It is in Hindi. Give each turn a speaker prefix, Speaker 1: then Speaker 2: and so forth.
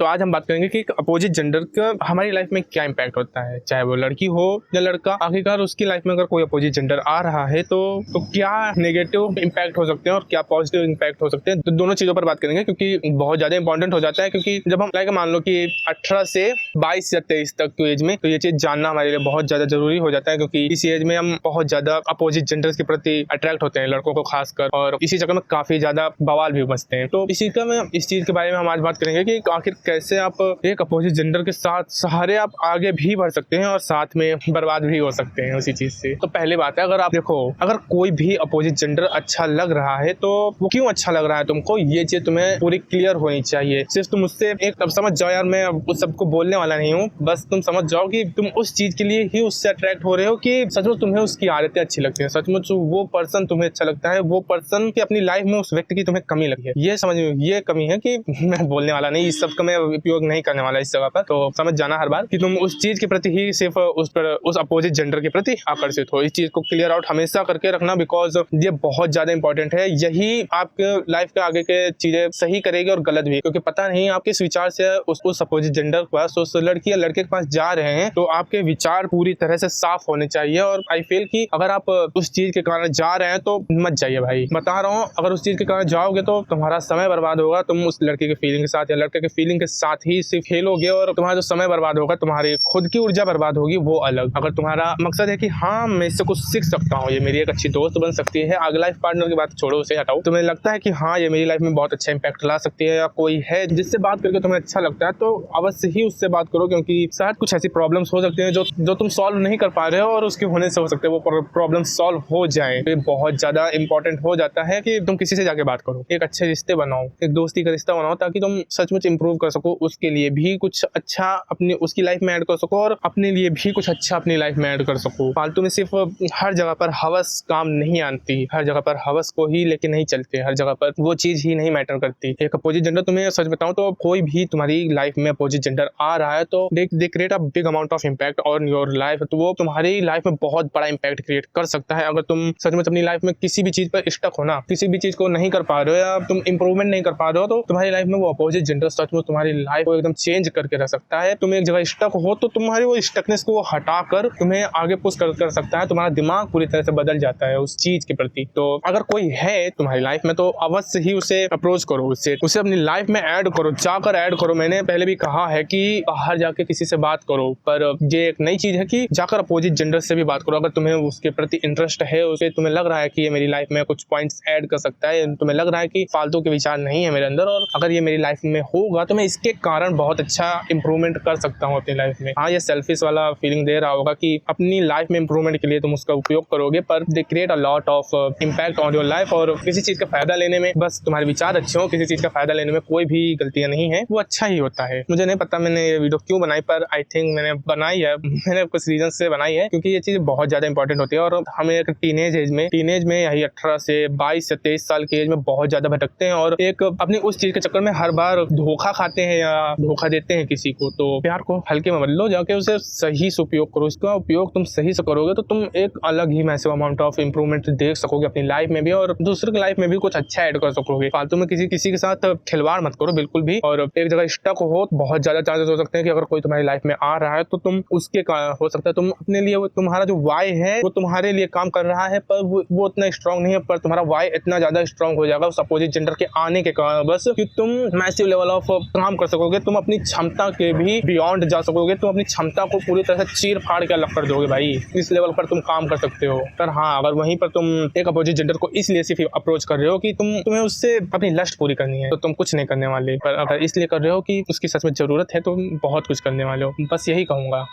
Speaker 1: तो आज हम बात करेंगे कि एक अपोजिट जेंडर का हमारी लाइफ में क्या इम्पैक्ट होता है, चाहे वो लड़की हो या लड़का। आखिरकार उसकी लाइफ में अगर कोई अपोजिट जेंडर आ रहा है तो क्या नेगेटिव इम्पैक्ट हो सकते हैं और क्या पॉजिटिव इम्पैक्ट हो सकते हैं। तो दोनों चीजों पर बात करेंगे क्योंकि बहुत ज्यादा इंपॉर्टेंट हो जाता है। क्योंकि जब हम लाइक मान लो कि 18 से 22 या 23 तक की एज में, तो ये चीज जानना हमारे लिए बहुत ज्यादा जरूरी हो जाता है। क्योंकि इस एज में हम बहुत ज्यादा अपोजिट जेंडर्स के प्रति अट्रैक्ट होते हैं, लड़कों को खासकर, और इसी जगह में काफी ज्यादा बवाल भी मचते हैं। तो इस चीज के बारे में हम आज बात करेंगे कि आखिर कैसे आप एक अपोजिट जेंडर के साथ सहारे आप आगे भी बढ़ सकते हैं और साथ में बर्बाद भी हो सकते हैं उसी चीज से। तो पहली बात है, अगर आप देखो, अगर कोई भी अपोजिट जेंडर अच्छा लग रहा है तो वो क्यों अच्छा लग रहा है तुमको, ये चीज तुम्हें पूरी क्लियर होनी चाहिए। सिर्फ तुम उससे एक समझ जाओ यार, मैं उस सबको बोलने वाला नहीं हूँ, बस तुम समझ जाओ कि तुम उस चीज के लिए ही उससे अट्रैक्ट हो रहे हो कि सचमुच तुम्हें उसकी आदतें अच्छी लगती है, सचमुच वो पर्सन तुम्हें अच्छा लगता है, वो पर्सन की अपनी लाइफ में उस व्यक्ति की तुम्हें कमी लगी है। ये समझ ये कमी है कि मैं बोलने वाला नहीं, इस सब का मैं उपयोग नहीं करने वाला इस जगह पर। तो समझ जाना हर बार कि तुम उस चीज के प्रति ही सिर्फ उस अपोजिट जेंडर के प्रति आकर्षित हो। इस चीज को क्लियर आउट हमेशा करके रखना, बिकॉज ये बहुत ज्यादा इंपॉर्टेंट है। यही आपके लाइफ के आगे के चीजें सही करेगी और गलत भी, क्योंकि पता नहीं आप किस विचार से उस अपोजिट जेंडर के पास, उस लड़की या लड़के के पास जा रहे हैं। तो आपके विचार पूरी तरह से साफ होने चाहिए। और आई फील कि अगर आप उस चीज के कारण जा रहे हैं तो मत जाइए भाई, बता रहा हूँ। अगर उस चीज के कारण जाओगे तो तुम्हारा समय बर्बाद होगा, तुम उस लड़के के फीलिंग के साथ या लड़के के फीलिंग के साथ ही सिर्फ खेलोगे और तुम्हारा जो समय बर्बाद होगा, तुम्हारी खुद की ऊर्जा बर्बाद होगी, वो अलग। अगर तुम्हारा मकसद है कि हाँ मैं इससे कुछ सीख सकता हूँ, ये मेरी एक अच्छी दोस्त बन सकती है, आगे लाइफ पार्टनर की बात छोड़ो, उसे हटाओ, तुम्हें लगता है कि हाँ ये मेरी लाइफ में बहुत अच्छा इंपैक्ट ला सकती है, या कोई है जिससे बात करके तुम्हें अच्छा लगता है, तो अवश्य ही उससे बात करो। क्योंकि शायद कुछ ऐसी प्रॉब्लम्स हो सकती हैं जो तुम सॉल्व नहीं कर पा रहे हो, और उसके होने से हो सकता है वो प्रॉब्लम सॉल्व हो जाए। तो बहुत ज्यादा इंपॉर्टेंट हो जाता है कि तुम किसी से जाके बात करो, एक अच्छे रिश्ते बनाओ, एक दोस्ती का रिश्ता बनाओ, ताकि तुम सचमुच इंप्रूव कर सको, उसके लिए भी कुछ अच्छा अपनी उसकी लाइफ में ऐड कर सको और अपने लिए भी कुछ अच्छा अपनी लाइफ में ऐड कर सको। फालतू में सिर्फ हर जगह पर हवस काम नहीं आती, हर जगह पर हवस को ही लेके नहीं चलते, हर जगह पर वो चीज ही नहीं मैटर करती। एक अपोजिट जेंडर, तुम्हें सच बताऊं तो कोई भी तुम्हारी लाइफ में अपोजिट जेंडर आ रहा है तो they create a big amount of impact on your life. तो वो तुम्हारी लाइफ में बहुत बड़ा इम्पैक्ट क्रिएट कर सकता है। अगर तुम सचमुच अपनी लाइफ में किसी भी चीज पर स्टक हो ना, किसी भी चीज को नहीं कर पा रहे हो या तुम इंप्रूवमेंट नहीं कर पा रहे हो, तो तुम्हारी लाइफ में वो अपोजिट जेंडर सचमुच तुम्हारी लाइफ को एकदम चेंज करके रख सकता है। तुम एक जगह स्टक हो तो तुम्हारी वो स्टकनेस को हटाकर तुम्हें आगे पुश कर सकता है। तुम्हारा दिमाग पूरी तरह से बदल जाता है उस चीज के प्रति। तो अगर कोई है तुम्हारी लाइफ में तो अवश्य ही उसे अप्रोच करो, उसे अपनी लाइफ में ऐड करो, जाकर ऐड करो। मैंने पहले भी कहा है कि बाहर जाके किसी से बात करो, पर ये एक नई चीज है कि जाकर अपोजिट जेंडर से भी बात करो। अगर तुम्हें उसके प्रति इंटरेस्ट है, उसे तुम्हें लग रहा है कि ये मेरी लाइफ में कुछ पॉइंट्स ऐड कर सकता है, तुम्हें लग रहा है कि फालतू के विचार नहीं है मेरे अंदर, और अगर ये मेरी लाइफ में होगा तो मैं इसके कारण बहुत अच्छा इंप्रूवमेंट कर सकता हूँ अपनी लाइफ में। हाँ, ये सेल्फिश वाला फीलिंग दे रहा होगा कि अपनी लाइफ में इंप्रूवमेंट के लिए तुम उसका उपयोग करोगे, पर they create a lot of impact on your life. और किसी चीज का फायदा लेने में, बस तुम्हारे विचार अच्छे हो, किसी चीज का फायदा लेने में कोई भी गलतियां नहीं है, वो अच्छा ही होता है। मुझे नहीं पता मैंने ये वीडियो क्यों बनाई, पर आई थिंक मैंने बनाई है, मैंने कुछ रीजन से बनाई है, क्योंकि ये चीज बहुत ज्यादा इंपॉर्टेंट होती है। और हमें एक टीनेज में यही 18 से 22 से 23 साल की एज में बहुत ज्यादा भटकते हैं और एक अपनी उस चीज के चक्कर में हर बार धोखा खाते हैं या धोखा देते हैं किसी को। तो प्यार को हल्के में बदलो, जाके उसे सही से उपयोग करो। इसका उपयोग तुम सही से करोगे तो तुम एक अलग ही मैसिव अमाउंट ऑफ इंप्रूवमेंट देख सकोगे अपनी लाइफ में भी, और दूसरे की लाइफ में भी कुछ अच्छा ऐड कर सकोगे। फालतू में किसी के साथ खिलवाड़ मत करो बिल्कुल भी। और एक जगह स्टक हो, बहुत ज्यादा चांसेस हो सकते हैं कि अगर कोई तुम्हारी लाइफ में आ रहा है तो तुम उसके हो सकता है तुम अपने लिए, तुम्हारा जो वाई है वो तुम्हारे लिए काम कर रहा है, पर वो इतना स्ट्रांग नहीं है, पर तुम्हारा वाई इतना ज्यादा स्ट्रांग हो जाएगा उस अपोजिट जेंडर के आने के कारण, बस कि तुम मैसिव लेवल ऑफ काम कर सकोगे, तुम अपनी क्षमता के भी बियॉन्ड जा सकोगे, तुम अपनी क्षमता को पूरी तरह से चीर फाड़ के अलग कर दोगे भाई। इस लेवल पर तुम काम कर सकते हो। पर हाँ, अगर वहीं पर तुम एक अपोजिट जेंडर को इसलिए सिर्फ अप्रोच कर रहे हो कि तुम्हें उससे अपनी लस्ट पूरी करनी है, तो तुम कुछ नहीं करने वाले। पर अगर इसलिए कर रहे हो कि उसकी सच में जरूरत है तो बहुत कुछ करने वाले हो। बस यही कहूंगा।